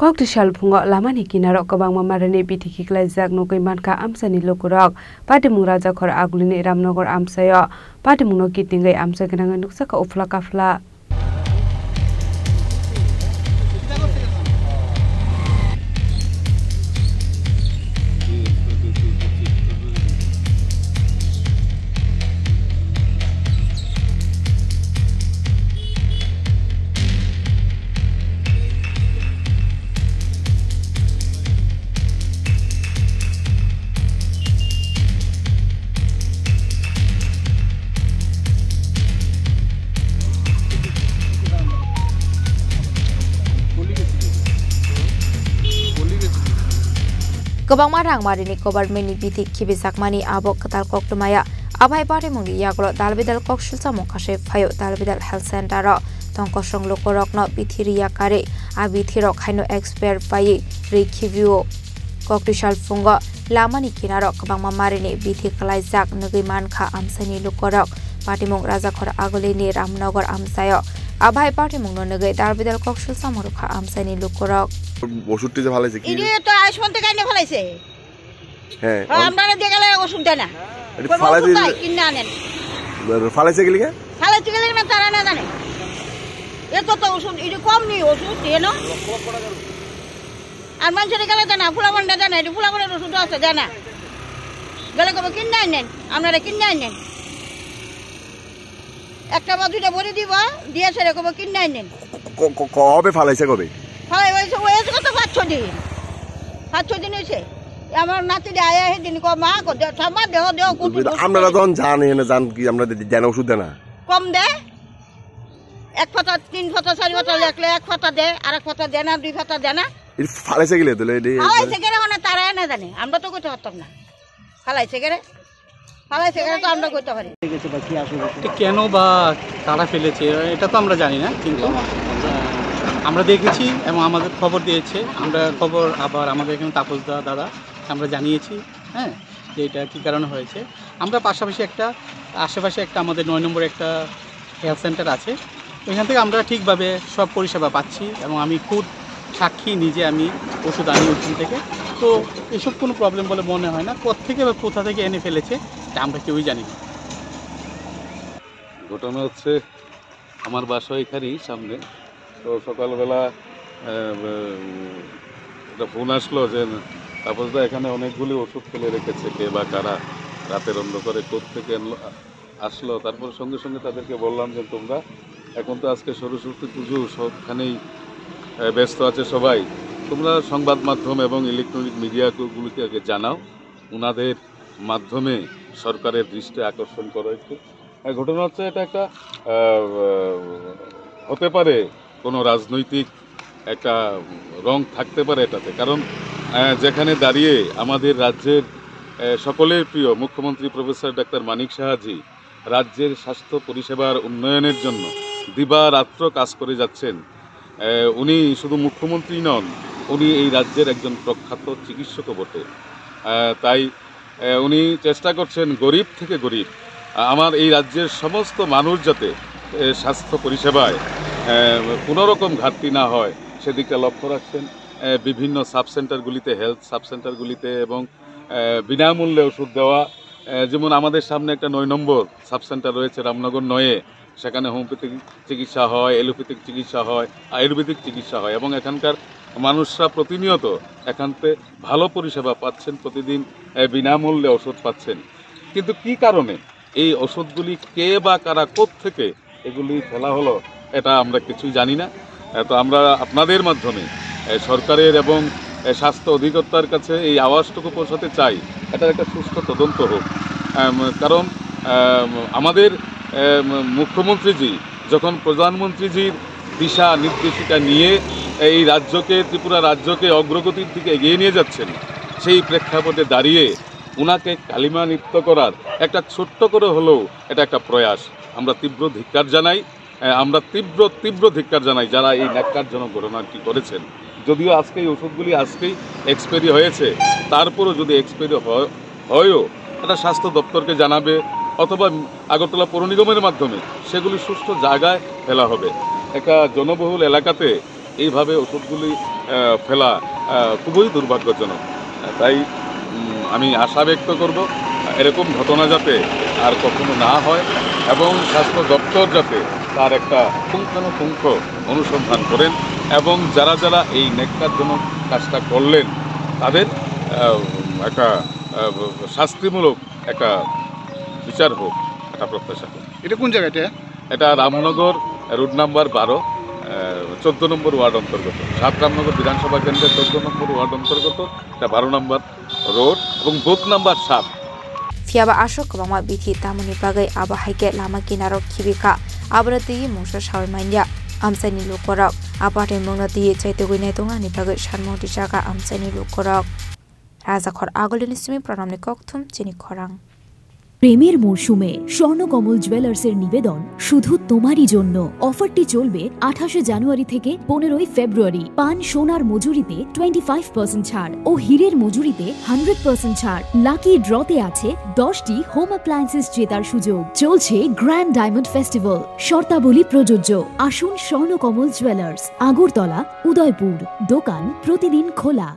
Kok dishal pungo lamani kinarok kobang mamarani bitiki klaijak nukui manka amsani lokurok Patimung Raja Khor Agulini Ramnogor amsayo Patimung no kitingai amsa genangan nuksaka ufla kafla Kobang marang marini kobar meni bitik kibisak mani abok ketal kok tumaya abai Patimung yaklo dalbidal kok sulsa mokase phayo dalbidal health center ro tongkosong lokorok no bithiri yakare abithirok haino expert pai review kok dishal fungo lamani kinarok kobang marini bitik klaijak nugui mankha amsani lokorok Patimung Raja Khor Agulini Ramnogor amsayo abai Patimung no nugui dalbidal kok sulsa morukha amsani lokorok ওষুধটি যে ভালাইছে কি ED তো আয়ুষ্মান থেকে এনে ফলাইছে হ্যাঁ আমরা দিয়ে গেলে ওষুধ দেয় না ফালাইছে কিনে আনেন ফালাইছে গেলি ফালাইছে গেলে না তারা না জানে এত তো ওষুধ ইডি কম নি ওষুধ দিয়ে না আর মানুষের গেলে দেয় না ফুলাবন্ডা দেয় না এটি ফুলাবন্ডার ওষুধ আছে দেয় না গেলে কবে কিনে আনেন আপনারা কিনে আনেন একটা বা দুইটা ভরে দিব দিয়েছে রে কবে কিনে আনেন কবে ফালাইছে কবে ফালাই হয়েছে হয়েছে কত 5-6 দিন 5-6 দিন হয়েছে আমার নাতি আয়া সেদিন ক মা ঠাম্মা দেহ দেহ আপনারা যখন জানেন জান কি আমরা দেন ওষুধ দেয় না কম দেয় 1 ফাতা 3 ফাতা 4 ফাতা লেখলে 1 ফাতা দেয় আর 1 ফাতা দেয় না 2 ফাতা দেয় না ফালাইছে গেলে তো ফালাইছে গেলে মানে তারা না জানে আমরা তো কইতে পারতাম না ফালাইছে গেলে তো আমরা কইতে পারি কেন বা কারা ফেলেছে এটা তো আমরা জানি না কিন্তু আমরা দেখেছি এবং আমাদের খবর দিয়েছে আমরা খবর আবার আমাদের এখানে তাপসদা দাদা আমরা জানিয়েছি হ্যাঁ যে এটা কী কারণে হয়েছে আমরা পাশাপাশি আশেপাশে একটা আমাদের 9 নম্বর একটা হেলথ সেন্টার আছে ওইখান থেকে আমরা ঠিকভাবে সব পরিষেবা পাচ্ছি এবং আমি খুব সাক্ষী নিজে আমি ওষুধ আনি ওইখান থেকে তো এসব কোনো প্রবলেম বলে মনে হয় না কোত্থেকে বা কোথা থেকে এনে ফেলেছে এটা আমরা কেউই জানি না। ঘটনা হচ্ছে আমার বাসা এখানেই সামনে তো সকালবেলা একটা ফোন আসলো যে তাপসদা এখানে অনেকগুলি ওষুধ ফেলে রেখেছে কে বা কারা রাতের অন্ধকারে কোত্থেকে আসলো তারপর সঙ্গে সঙ্গে তাদেরকে বললাম যে তোমরা এখন তো আজকে সরস্বতী পুজো সবখানেই ব্যস্ত আছে সবাই তোমরা সংবাদ মাধ্যম এবং ইলেকট্রনিক মিডিয়াগুলিকে আগে জানাও ওনাদের মাধ্যমে সরকারের দৃষ্টি আকর্ষণ করো একটু। ঘটনা হচ্ছে এটা একটা হতে পারে কোনো রাজনৈতিক একটা রং থাকতে পারে এটাতে কারণ যেখানে দাঁড়িয়ে আমাদের রাজ্যের সকলের প্রিয় মুখ্যমন্ত্রী প্রফেসর ডাক্তার মানিক সাহাজি রাজ্যের স্বাস্থ্য পরিষেবার উন্নয়নের জন্য দিবারাত্র কাজ করে যাচ্ছেন উনি শুধু মুখ্যমন্ত্রী নন উনি এই রাজ্যের একজন প্রখ্যাত চিকিৎসকও বটে তাই উনি চেষ্টা করছেন গরিব থেকে গরিব আমার এই রাজ্যের সমস্ত মানুষ যাতে স্বাস্থ্য পরিষেবায় কোনো রকম ঘাটতি না হয় সেদিকটা লক্ষ্য রাখছেন বিভিন্ন সাবসেন্টারগুলিতে হেলথ সাবসেন্টারগুলিতে এবং বিনামূল্যে ওষুধ দেওয়া যেমন আমাদের সামনে একটা 9 নম্বর সাবসেন্টার রয়েছে রামনগর 9-এ সেখানে হোমিওপ্যাথিক চিকিৎসা হয় এলোপ্যাথিক চিকিৎসা হয় আয়ুর্বেদিক চিকিৎসা হয় এবং এখানকার মানুষরা প্রতিনিয়ত এখানতে ভালো পরিষেবা পাচ্ছেন প্রতিদিন বিনামূল্যে ওষুধ পাচ্ছেন কিন্তু কি কারণে এই ওষুধগুলি কে বা কারা কোত্থেকে এগুলি ফেলা হলো এটা আমরা কিছুই জানি না। তো আমরা আপনাদের মাধ্যমে সরকারের এবং স্বাস্থ্য অধিকর্তার কাছে এই আওয়াজটুকু পৌঁছাতে চাই এটার একটা সুষ্ঠু তদন্ত হোক কারণ আমাদের মুখ্যমন্ত্রীজি যখন প্রধানমন্ত্রীজির দিশা নির্দেশিকা নিয়ে এই রাজ্যকে ত্রিপুরা রাজ্যকে অগ্রগতির দিকে এগিয়ে নিয়ে যাচ্ছেন সেই প্রেক্ষাপটে দাঁড়িয়ে ওনাকে কালিমা নৃত্য করার একটা ছোট্ট করে হলেও এটা একটা প্রয়াস আমরা তীব্র ধিক্কার জানাই আমরা তীব্র ধিক্কার জানাই যারা এই ন্যাক্কারজনক ঘটনাটি করেছেন যদিও আজকে এই ওষুধগুলি আজকেই এক্সপায়ারি হয়েছে তারপরও যদি এক্সপায়ারি হয়ও এটা স্বাস্থ্য দপ্তরকে জানাবে অথবা আগরতলা পৌর নিগমের মাধ্যমে সেগুলি সুষ্ঠু জায়গায় ফেলা হবে। একটা জনবহুল এলাকাতে এইভাবে ওষুধগুলি ফেলা খুবই দুর্ভাগ্যজনক। তাই আমি আশা ব্যক্ত করব এরকম ঘটনা যাতে আর কখনো না হয় এবং স্বাস্থ্য দপ্তর যাতে তার একটা পুঙ্খানুপুঙ্খ অনুসন্ধান করেন এবং যারা যারা এই ন্যাক্কারজনক কাজটা করলেন তাদের একটা শাস্তিমূলক একটা বিচার হোক, একটা প্রত্যাশা হোক। এটা কোন জায়গাটা? এটা রামনগর রুট নাম্বার 12, 14 নম্বর ওয়ার্ড অন্তর্গত, 7 রামনগর বিধানসভা কেন্দ্রের 14 নম্বর ওয়ার্ড অন্তর্গত। এটা 12 নম্বর রোড এবং booth number 7। Fiaba asok kabangma bithi tamani bagai aba haike lama kinarok khibika abrati mungsa sharmanya amsani lokorok apate mongnati chaitogoi netonga ni bagai sharmoti jaga amsani lokorok রাজাখর আগলিনি সুমি প্রণামনি ককথুম চিনি খরাং। প্রেমের মরশুমে স্বর্ণকমল জুয়েলার্সের নিবেদন শুধু তোমারই জন্য। অফারটি চলবে 28 জানুয়ারি থেকে 15 ফেব্রুয়ারি। পান সোনার মজুরিতে 25% ছাড় ও হীরের মজুরিতে 100% ছাড়। লাকি ড্রতে আছে 10টি হোম অ্যাপ্লায়েন্সেস জেতার সুযোগ। চলছে গ্র্যান্ড ডায়মন্ড ফেস্টিভ্যাল, শর্তাবলী প্রযোজ্য। আসুন স্বর্ণকমল জুয়েলার্স, আগরতলা, উদয়পুর। দোকান প্রতিদিন খোলা।